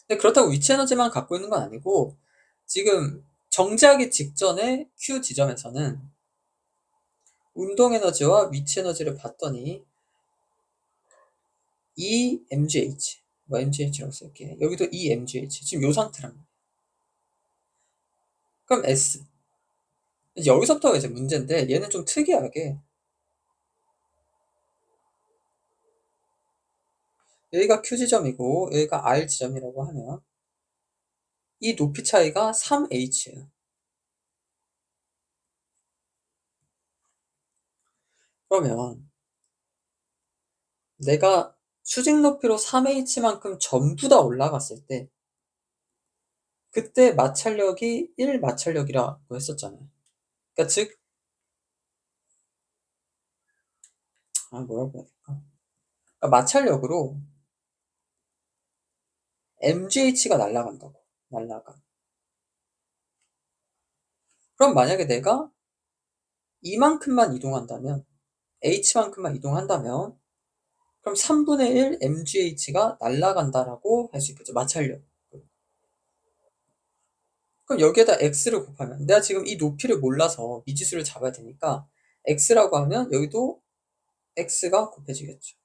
근데 그렇다고 위치 에너지만 갖고 있는 건 아니고 지금 정지하기 직전에 Q 지점에서는 운동 에너지와 위치 에너지를 봤더니 EMGH, 뭐 MGH라고 쓸게. 여기도 EMGH. 지금 요 상태란 말이야. 그럼 S. 이제 여기서부터가 이제 문제인데 얘는 좀 특이하게 여기가 Q 지점이고 여기가 R 지점이라고 하면 이 높이 차이가 3H예요. 그러면 내가 수직 높이로 3H만큼 전부 다 올라갔을 때 그때 마찰력이 1 마찰력이라고 했었잖아요. 그러니까 즉 뭐라고 해야 될까? 그러니까 마찰력으로 MGH가 날아간다고. 날아가. 그럼 만약에 내가 이만큼만 이동한다면 H만큼만 이동한다면 그럼 3분의 1 MGH가 날아간다라고 할 수 있겠죠. 마찰력. 그럼 여기에다 X를 곱하면 내가 지금 이 높이를 몰라서 미지수를 잡아야 되니까 X라고 하면 여기도 X가 곱해지겠죠.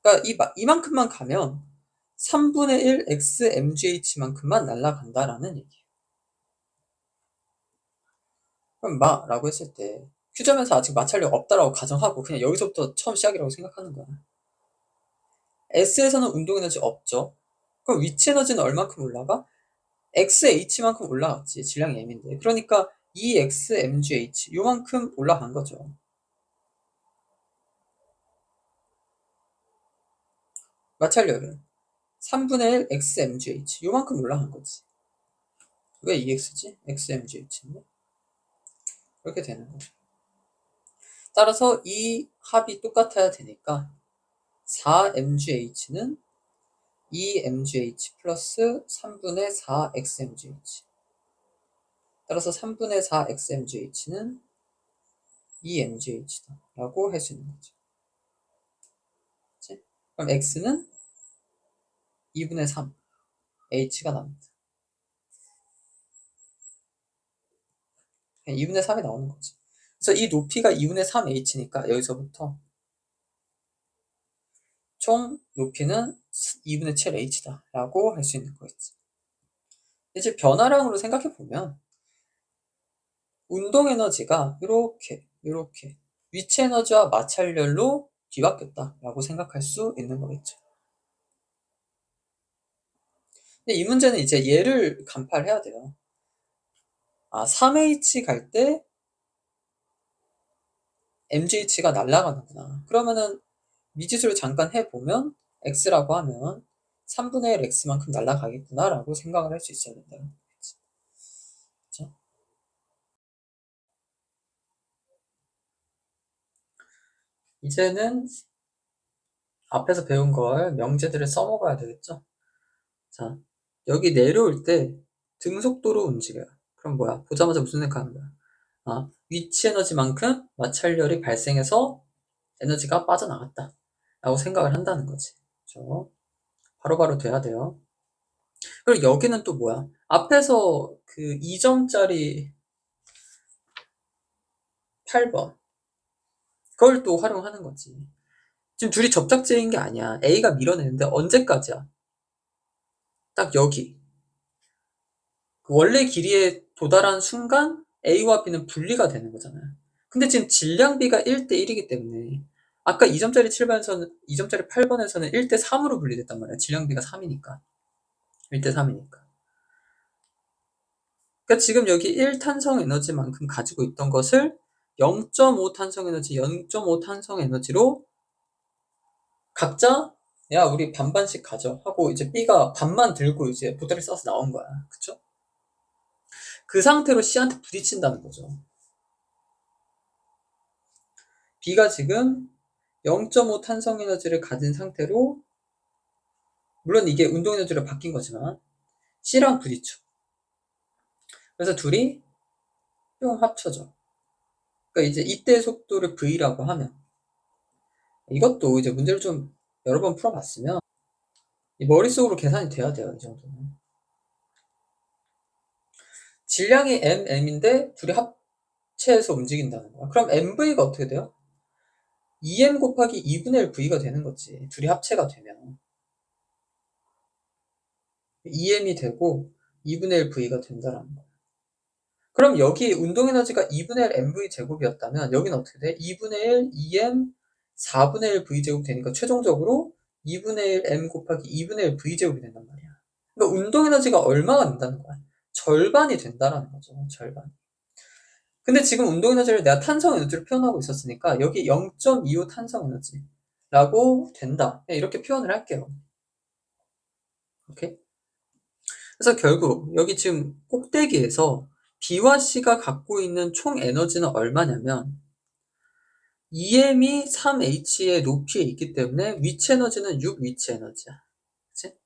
그러니까 이만큼만 가면 3분의 1 X MGH만큼만 날아간다라는 얘기예요. 그럼 라고 했을 때 Q점에서 아직 마찰력 없다라고 가정하고 그냥 여기서부터 처음 시작이라고 생각하는 거야. S에서는 운동 에너지 없죠. 그럼 위치 에너지는 얼만큼 올라가? XH만큼 올라갔지. 질량이 M인데. 그러니까 EXMGH 요만큼 올라간 거죠. 마찰력은 3분의 1 XMGH 요만큼 올라간 거지. 왜 EX지? XMGH인데? 그렇게 되는 거죠. 따라서 이 합이 똑같아야 되니까 4mgh는 2mgh 플러스 3분의 4xmgh. 따라서 3분의 4xmgh는 2mgh다 라고 할 수 있는 거죠. 그치? 그럼 x는 2분의 3 h가 납니다. 2분의 3이 나오는 거지. 그래서 이 높이가 2분의 3h니까 여기서부터 총 높이는 2분의 7h다 라고 할 수 있는 거겠지. 이제 변화량으로 생각해 보면 운동 에너지가 이렇게 위치 에너지와 마찰열로 뒤바뀌었다 라고 생각할 수 있는 거겠죠. 근데 이 문제는 이제 얘를 간파해야 돼요. 3h 갈 때 mgh가 날아가는구나. 그러면은 미지수를 잠깐 해보면 x라고 하면 3분의 1 x만큼 날아가겠구나 라고 생각을 할 수 있어야 된다는 거겠지. 그렇죠? 이제는 앞에서 배운 걸 명제들을 써먹어야 되겠죠. 자, 여기 내려올 때 등속도로 움직여요. 그럼 뭐야? 보자마자 무슨 생각하는 거야? 위치 에너지만큼 마찰열이 발생해서 에너지가 빠져나갔다 라고 생각을 한다는 거지. 그렇죠? 바로바로 돼야 돼요. 그리고 여기는 또 뭐야? 앞에서 그 2점짜리 8번 그걸 또 활용하는 거지. 지금 둘이 접착제인 게 아니야. A가 밀어내는데 언제까지야? 딱 여기. 그 원래 길이에 도달한 순간 A와 B는 분리가 되는 거잖아요. 근데 지금 질량비가 1대1이기 때문에 아까 2점짜리 7번에서는 2점짜리 8번에서는 1대3으로 분리됐단 말이야. 질량비가 3이니까. 1대3이니까. 그러니까 지금 여기 1 탄성 에너지만큼 가지고 있던 것을 0.5 탄성 에너지, 0.5 탄성 에너지로 각자 야 우리 반반씩 가져 하고 이제 B가 반만 들고 이제 보따리 싸서 나온 거야. 그쵸? 그 상태로 C한테 부딪힌다는 거죠. B가 지금 0.5 탄성 에너지를 가진 상태로 물론 이게 운동 에너지로 바뀐 거지만 C랑 부딪혀. 그래서 둘이 뿅 합쳐져. 그러니까 이제 이때 속도를 V라고 하면 이것도 이제 문제를 좀 여러 번 풀어봤으면 머릿속으로 계산이 돼야 돼요. 이 정도는. 질량이 mm인데 둘이 합체해서 움직인다는 거야. 그럼 mv가 어떻게 돼요? 2m 곱하기 2분의 1 v가 되는 거지. 둘이 합체가 되면 2m이 되고 2분의 1 v가 된다라는 거야. 그럼 여기 운동 에너지가 2분의 1 mv 제곱이었다면 여기는 어떻게 돼? 2분의 1 2m 4분의 1 v 제곱 되니까 최종적으로 2분의 1 m 곱하기 2분의 1 v 제곱이 된단 말이야. 그러니까 운동 에너지가 얼마가 된다는 거야? 절반이 된다라는 거죠. 절반. 근데 지금 운동 에너지를 내가 탄성 에너지로 표현하고 있었으니까 여기 0.25 탄성 에너지라고 된다. 이렇게 표현을 할게요. 오케이? 그래서 결국 여기 지금 꼭대기에서 B와 C가 갖고 있는 총 에너지는 얼마냐면 EM이 3H의 높이에 있기 때문에 위치 에너지는 6 위치 에너지야. 그치?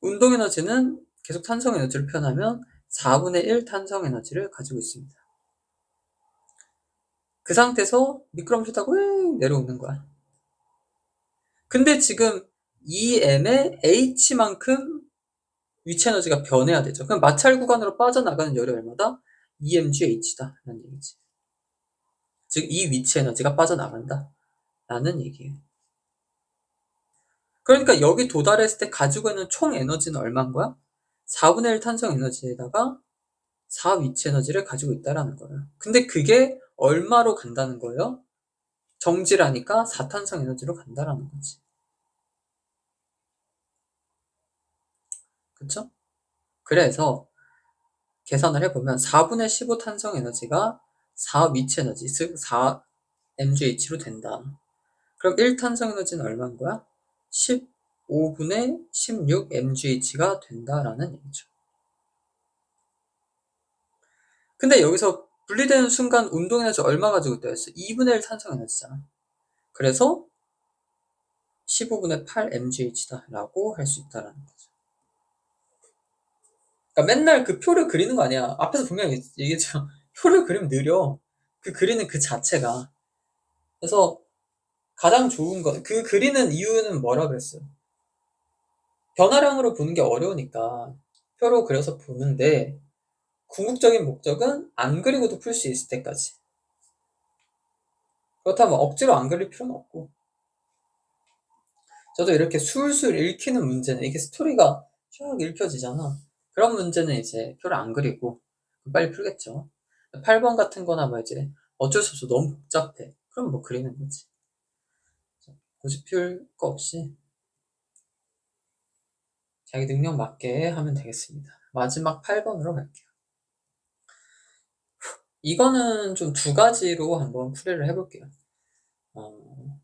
운동 에너지는 계속 탄성 에너지를 표현하면 4분의 1 탄성 에너지를 가지고 있습니다. 그 상태에서 미끄럼틀 타고 내려오는 거야. 근데 지금 EM의 H만큼 위치 에너지가 변해야 되죠. 그럼 마찰 구간으로 빠져나가는 열이 얼마다? EMGH다 라는 얘기지. 즉 이 위치 에너지가 빠져나간다 라는 얘기예요. 그러니까 여기 도달했을 때 가지고 있는 총 에너지는 얼마인 거야? 4분의 1 탄성 에너지에다가 4 위치 에너지를 가지고 있다라는 거예요. 근데 그게 얼마로 간다는 거예요? 정지라니까 4탄성 에너지로 간다라는 거지. 그쵸? 그래서 계산을 해보면 4분의 15 탄성 에너지가 4 위치 에너지, 즉 4 mgh로 된다. 그럼 1 탄성 에너지는 얼마인 거야? 15분의 16 mgh가 된다라는 얘기죠. 근데 여기서 분리되는 순간 운동 에너지 얼마 가지고 있다 했어? 2분의 1 탄성 에너지잖아. 그래서 15분의 8 mgh다 라고 할 수 있다라는 거죠. 그러니까 맨날 그 표를 그리는 거 아니야. 앞에서 분명히 얘기했죠. 표를 그리면 느려. 그 그리는 그 자체가. 그래서 가장 좋은 건, 그 그리는 이유는 뭐라 그랬어요? 변화량으로 보는 게 어려우니까 표로 그려서 보는데, 궁극적인 목적은 안 그리고도 풀 수 있을 때까지. 그렇다면 억지로 안 그릴 필요는 없고. 저도 이렇게 술술 읽히는 문제는, 이게 스토리가 쭉 읽혀지잖아. 그런 문제는 이제 표를 안 그리고 빨리 풀겠죠. 8번 같은 거나 뭐 이제 어쩔 수 없어 너무 복잡해. 그럼 뭐 그리는 거지. 굳이 풀 거 없이 자기 능력 맞게 하면 되겠습니다. 마지막 8번으로 갈게요. 이거는 좀 두 가지로 한번 풀이를 해볼게요.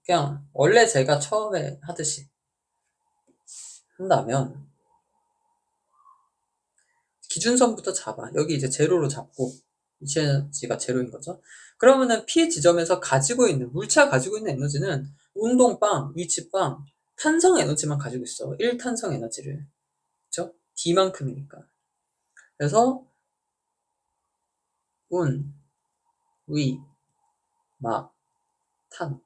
그냥 원래 제가 처음에 하듯이 한다면 기준선부터 잡아. 여기 이제 제로로 잡고 위치에너지가 제로인 거죠. 그러면은 P 지점에서 가지고 있는, 물체가 가지고 있는 에너지는 운동빵, 위치빵, 탄성 에너지만 가지고 있어. 1탄성 에너지를. 그쵸? D만큼이니까. 그래서 운, 위, 막, 탄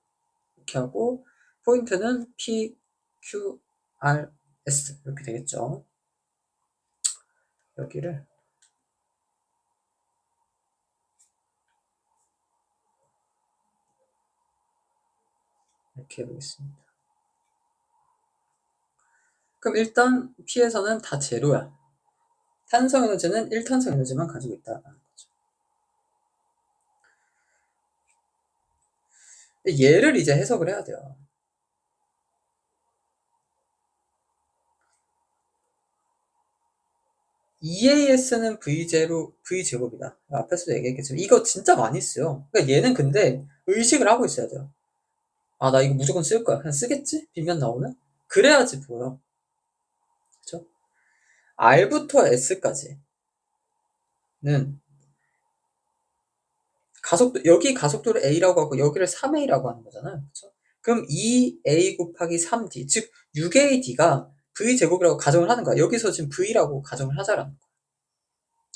이렇게 하고 포인트는 P, Q, R, S 이렇게 되겠죠. 여기를 이렇게 해보겠습니다. 그럼 일단 P에서는 다 제로야. 탄성 에너지는 1탄성 에너지만 가지고 있다는 거죠. 얘를 이제 해석을 해야 돼요. EAS는 V제곱이다. 앞에서도 얘기했겠지만 이거 진짜 많이 써요. 그러니까 얘는 근데 의식을 하고 있어야 돼요. 아, 나 이거 무조건 쓸 거야. 그냥 쓰겠지? 빈면 나오면? 그래야지 보여. 그쵸? R부터 S까지는 여기 가속도를 A라고 하고 여기를 3A라고 하는 거잖아요. 그쵸? 그럼 2A 곱하기 3D, 즉 6AD가 V제곱이라고 가정을 하는 거야. 여기서 지금 V라고 가정을 하자라는 거야.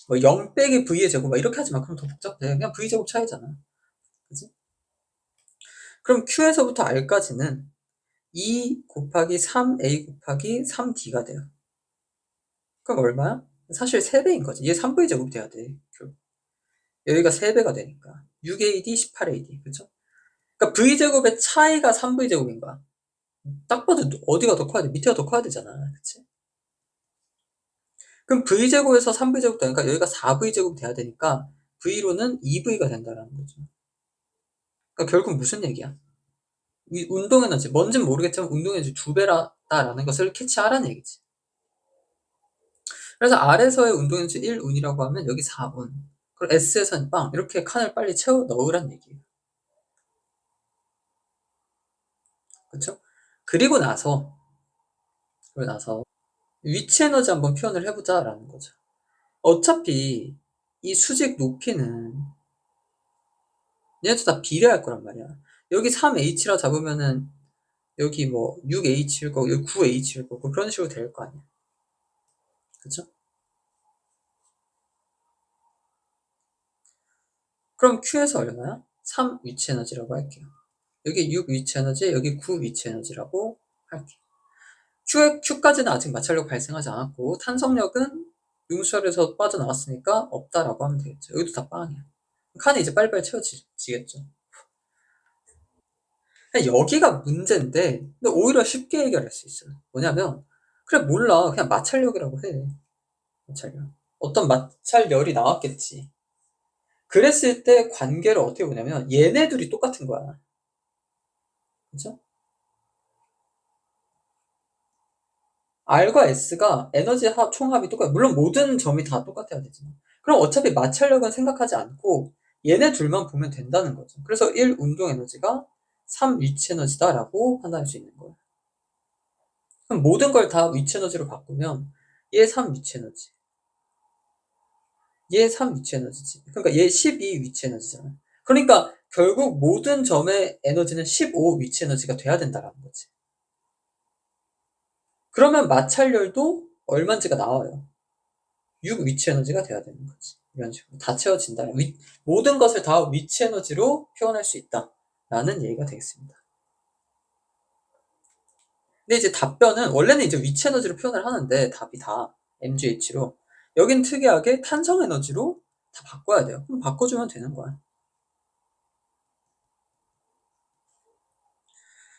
뭐 0 빼기 V의 제곱 막 이렇게 하지 마. 그럼 더 복잡해. 그냥 V제곱 차이잖아. 그치? 그럼 Q에서부터 R까지는 2 곱하기 3A 곱하기 3D가 돼요. 그럼 얼마야? 사실 3배인 거지. 얘 3V 제곱이 돼야 돼. 여기가 3배가 되니까. 6AD, 18AD. 그쵸? 그러니까 V제곱의 차이가 3V제곱인 거야. 딱 봐도 어디가 더 커야 돼? 밑에가 더 커야 되잖아. 그치? 그럼 V제곱에서 3V제곱 되니까 여기가 4V제곱 돼야 되니까 V로는 2V가 된다는 거죠. 그러니까 결국 무슨 얘기야? 이 운동에너지, 뭔진 모르겠지만 운동에너지 2배라는 것을 캐치하라는 얘기지. 그래서 R에서의 운동에너지 1운이라고 하면 여기 4운. 그리고 S에서는 빵. 이렇게 칸을 빨리 채워 넣으란 얘기예요. 그쵸? 그리고 나서 위치 에너지 한번 표현을 해보자라는 거죠. 어차피 이 수직 높이는 얘네들 다 비례할 거란 말이야. 여기 3H라 잡으면은 여기 뭐 6H일 거고 여기 9H일 거고 그런 식으로 될 거 아니야. 그쵸? 그럼 Q에서 얼마야? 3 위치 에너지라고 할게요. 여기 6 위치 에너지, 여기 9 위치 에너지라고 할게요. Q까지는 아직 마찰력 발생하지 않았고 탄성력은 융설에서 빠져나왔으니까 없다라고 하면 되겠죠. 여기도 다 빵이야. 칸이 이제 빨리빨리 채워지겠죠. 여기가 문제인데 근데 오히려 쉽게 해결할 수 있어요. 뭐냐면 그래 몰라 그냥 마찰력이라고 해. 마찰력. 어떤 마찰열이 나왔겠지. 그랬을 때 관계를 어떻게 보냐면 얘네 둘이 똑같은 거야. 그쵸? R과 S가 에너지 총합이 똑같아. 물론 모든 점이 다 똑같아야 되지만. 그럼 어차피 마찰력은 생각하지 않고 얘네 둘만 보면 된다는 거죠. 그래서 1 운동 에너지가 3 위치 에너지다라고 판단할 수 있는 거예요. 그럼 모든 걸 다 위치 에너지로 바꾸면 얘 3 위치 에너지. 얘 3 위치 에너지지. 그러니까 얘 12 위치 에너지잖아. 그러니까 결국 모든 점의 에너지는 15 위치 에너지가 돼야 된다라는 거지. 그러면 마찰열도 얼마인지가 나와요. 6 위치 에너지가 돼야 되는 거지. 이런 식으로 다 채워진다. 모든 것을 다 위치 에너지로 표현할 수 있다라는 얘기가 되겠습니다. 근데 이제 답변은 원래는 이제 위치 에너지로 표현을 하는데 답이 다 mgh로 여긴 특이하게 탄성 에너지로 다 바꿔야 돼요. 그럼 바꿔주면 되는 거야.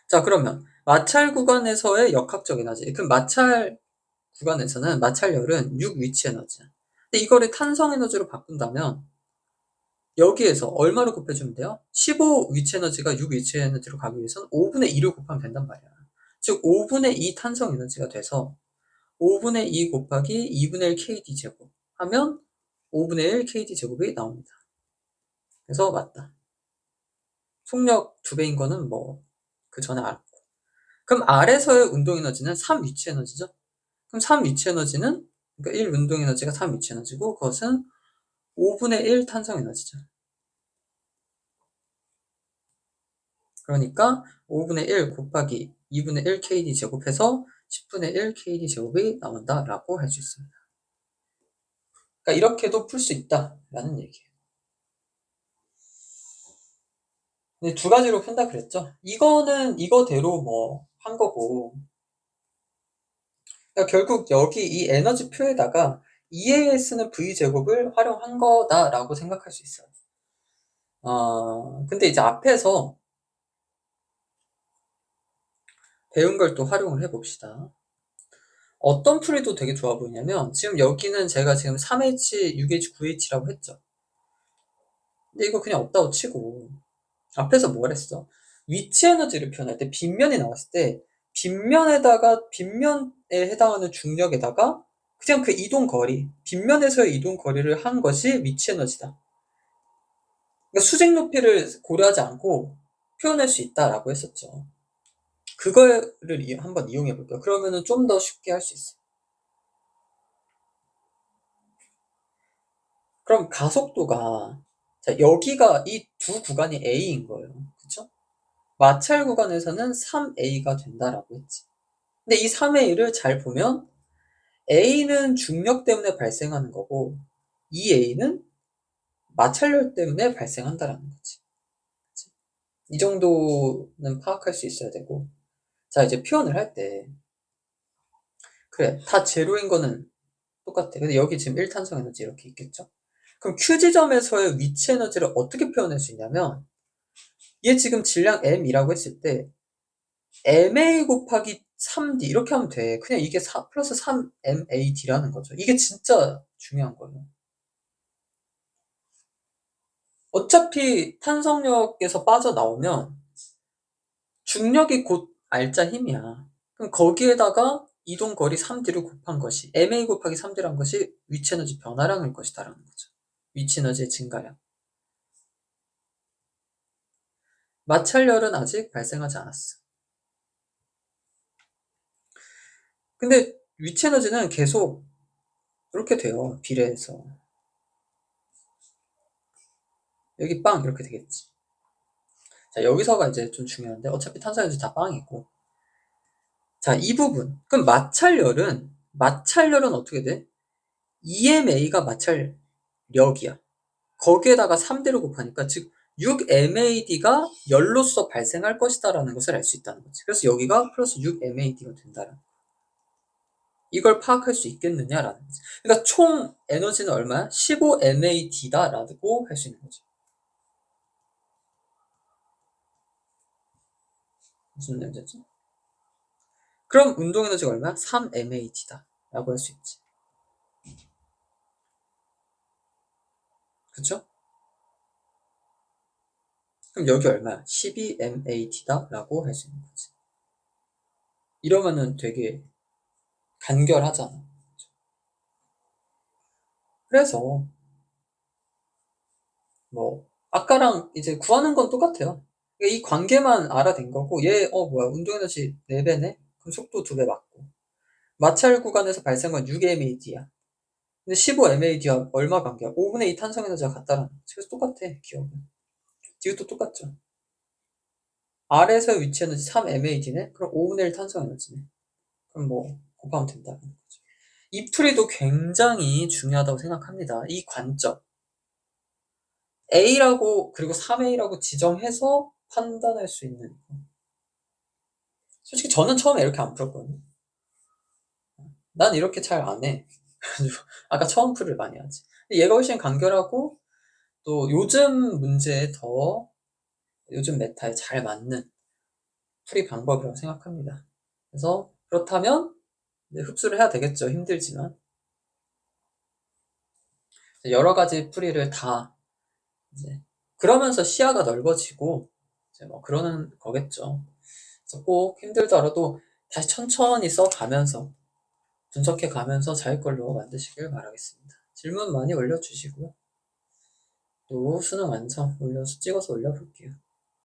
자, 그러면 마찰 구간에서의 역학적 에너지. 그럼 마찰 구간에서는 마찰열은 6 위치 에너지야. 근데 이거를 탄성 에너지로 바꾼다면 여기에서 얼마로 곱해주면 돼요? 15 위치 에너지가 6 위치 에너지로 가기 위해서는 5분의 2를 곱하면 된단 말이야. 즉 5분의 2 탄성 에너지가 돼서 5분의 2 곱하기 2분의 1 kd 제곱 하면 5분의 1 kd 제곱이 나옵니다. 그래서 맞다. 속력 2배인 거는 뭐 그 전에 알았고. 그럼 R에서의 운동 에너지는 3 위치 에너지죠? 그럼 3 위치 에너지는 그러니까 1 운동 에너지가 3 위치 에너지고 그것은 5분의 1 탄성 에너지죠. 그러니까 5분의 1 곱하기 2분의 1 kd 제곱해서 10분의 1 kd 제곱이 나온다라고 할 수 있습니다. 그러니까 이렇게도 풀 수 있다라는 얘기예요. 근데 두 가지로 푼다 그랬죠? 이거는 이거대로 뭐 한 거고. 그러니까 결국 여기 이 에너지 표에다가 EA에 쓰는 V제곱을 활용한 거다라고 생각할 수 있어요. 근데 이제 앞에서 배운 걸 또 활용을 해봅시다. 어떤 풀이도 되게 좋아 보이냐면 지금 여기는 제가 지금 3H, 6H, 9H라고 했죠. 근데 이거 그냥 없다고 치고 앞에서 뭘 했어? 위치 에너지를 표현할 때 빗면이 나왔을 때 빗면에 해당하는 중력에다가 그냥 그 이동 거리, 빗면에서의 이동 거리를 한 것이 위치 에너지다. 그러니까 수직 높이를 고려하지 않고 표현할 수 있다라고 했었죠. 그거를 한번 이용해 볼게요. 그러면은 좀 더 쉽게 할 수 있어. 그럼 가속도가 자, 여기가 이 두 구간이 A인 거예요. 그쵸? 마찰 구간에서는 3A가 된다라고 했지. 근데 이 3A를 잘 보면 A는 중력 때문에 발생하는 거고 이 A는 마찰력 때문에 발생한다라는 거지. 그치? 이 정도는 파악할 수 있어야 되고 자 이제 표현을 할 때 그래 다 제로인 거는 똑같아. 근데 여기 지금 1탄성 에너지 이렇게 있겠죠? 그럼 Q 지점에서의 위치 에너지를 어떻게 표현할 수 있냐면 얘 지금 질량 M이라고 했을 때 MA 곱하기 3D 이렇게 하면 돼. 그냥 이게 플러스 3MAD라는 거죠. 이게 진짜 중요한 거예요. 어차피 탄성력에서 빠져나오면 중력이 곧 알짜 힘이야. 그럼 거기에다가 이동 거리 3D를 곱한 것이 MA 곱하기 3D란 것이 위치 에너지 변화량일 것이다라는 거죠. 위치 에너지의 증가량. 마찰열은 아직 발생하지 않았어. 근데 위치 에너지는 계속 이렇게 돼요. 비례해서. 여기 빵 이렇게 되겠지. 자, 여기서가 이제 좀 중요한데 어차피 탄산에너지 다 빵이고. 자, 이 부분. 그럼 마찰열은 어떻게 돼? EMA가 마찰력이야. 거기에다가 3대를 곱하니까 즉 6MAD가 열로서 발생할 것이다라는 것을 알 수 있다는 거지. 그래서 여기가 플러스 6MAD가 된다라는 거. 이걸 파악할 수 있겠느냐라는 거지. 그러니까 총 에너지는 얼마야? 15MAD다라고 할 수 있는 거지. 무슨 문제지? 그럼 운동 에너지가 얼마야? 3MAD다 라고 할 수 있지. 그쵸? 그럼 여기 얼마야? 12MAD다 라고 할 수 있는 거지. 이러면은 되게 간결하잖아. 그래서 뭐 아까랑 이제 구하는 건 똑같아요. 그러니까 이 관계만 알아낸 거고 얘 뭐야 운동 에너지 4배네? 그럼 속도 2배 맞고 마찰 구간에서 발생한 6MAD야. 근데 15MAD와 얼마 관계야? 5분의 2 탄성 에너지가 같다라는 거지. 그래서 똑같아, 기억은. 디귿도 똑같죠. R에서 위치 에너지 3MAD네? 그럼 5분의 1 탄성 에너지네. 그럼 뭐 곱하면 된다는 거죠. 이 풀이도 굉장히 중요하다고 생각합니다. 이 관점. A라고 그리고 3A라고 지정해서 판단할 수 있는. 솔직히 저는 처음에 이렇게 안 풀었거든요. 난 이렇게 잘 안 해. 아까 처음 풀을 많이 하지. 얘가 훨씬 간결하고 또 요즘 문제에 더 요즘 메타에 잘 맞는 풀이 방법이라고 생각합니다. 그래서 그렇다면 이제 흡수를 해야 되겠죠. 힘들지만 여러 가지 풀이를 다 이제 그러면서 시야가 넓어지고 이제 뭐 그러는 거겠죠. 그래서 꼭 힘들더라도 다시 천천히 써가면서 분석해 가면서 자기 걸로 만드시길 바라겠습니다. 질문 많이 올려주시고요. 또 수능 완성 찍어서 올려볼게요.